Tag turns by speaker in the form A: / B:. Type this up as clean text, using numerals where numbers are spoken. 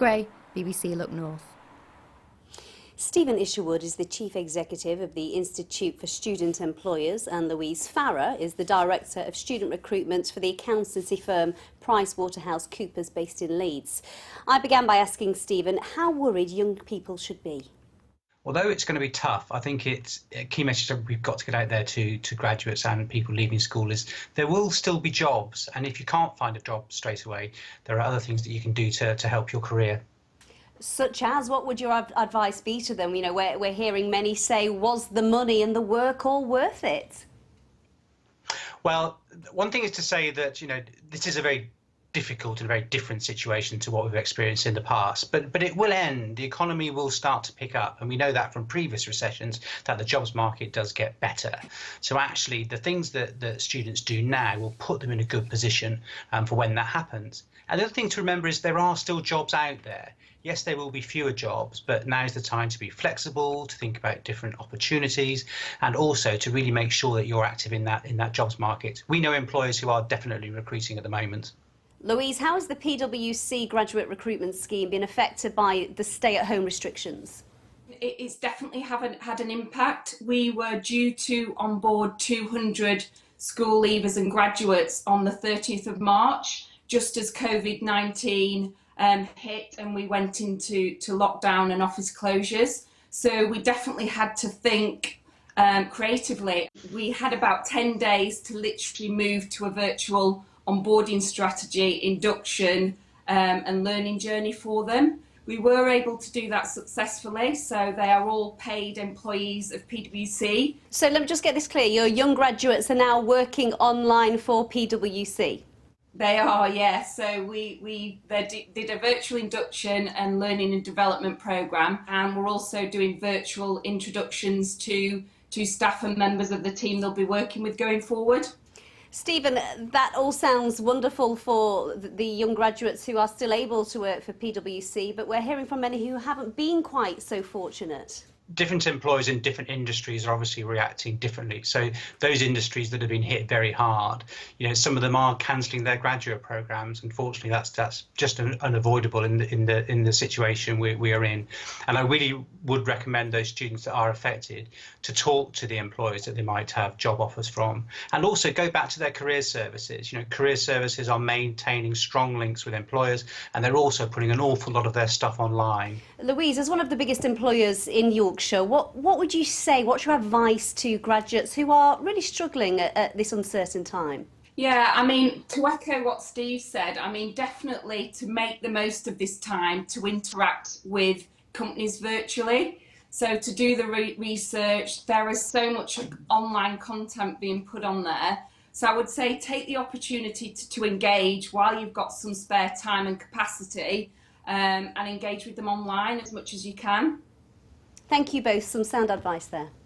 A: Gray, BBC Look North.
B: Stephen Isherwood is the Chief Executive of the Institute for Student Employers, and Louise Farrar is the Director of Student Recruitment for the accountancy firm PricewaterhouseCoopers based in Leeds. I began by asking Stephen how worried young people should be.
C: Although it's going to be tough, I think it's a key message that we've got to get out there to graduates and people leaving school is there will still be jobs, and if you can't find a job straight away, there are other things that you can do to help your career.
B: Such as, what would your advice be to them? You know, we're hearing many say, was the money and the work all worth it?
C: Well, one thing is to say that, this is a very difficult and very different situation to what we've experienced in the past, but it will end. The economy will start to pick up, and we know that from previous recessions that the jobs market does get better. So actually the things that students do now will put them in a good position for when that happens. And the other thing to remember is there are still jobs out there. Yes, there will be fewer jobs, but now's the time to be flexible, to think about different opportunities, and also to really make sure that you're active in that jobs market. We know employers who are definitely recruiting at the moment.
B: Louise, how has the PWC graduate recruitment scheme been affected by the stay-at-home restrictions?
D: It's definitely had an impact. We were due to onboard 200 school leavers and graduates on the 30th of March, just as COVID-19 hit and we went into lockdown and office closures. So we definitely had to think creatively. We had about 10 days to literally move to a virtual onboarding strategy, induction and learning journey for them. We were able to do that successfully, so they are all paid employees of PwC.
B: So let me just get this clear, your young graduates are now working online for PwC?
D: They are, yes. So we did a virtual induction and learning and development programme, and we're also doing virtual introductions to staff and members of the team they'll be working with going forward.
B: Stephen, that all sounds wonderful for the young graduates who are still able to work for PwC, but we're hearing from many who haven't been quite so fortunate.
C: Different employers in different industries are obviously reacting differently. So those industries that have been hit very hard, some of them are cancelling their graduate programs. Unfortunately, that's just unavoidable in the situation we are in. And I really would recommend those students that are affected to talk to the employers that they might have job offers from, and also go back to their career services. Career services are maintaining strong links with employers, and they're also putting an awful lot of their stuff online.
B: Louise, as one of the biggest employers in Yorkshire, what would you say, what's your advice to graduates who are really struggling at this uncertain time?
D: Yeah, I mean, to echo what Steve said, I mean, definitely to make the most of this time to interact with companies virtually. So to do the research, there is so much online content being put on there. So I would say take the opportunity to engage while you've got some spare time and capacity, and engage with them online as much as you can.
B: Thank you both. Some sound advice there.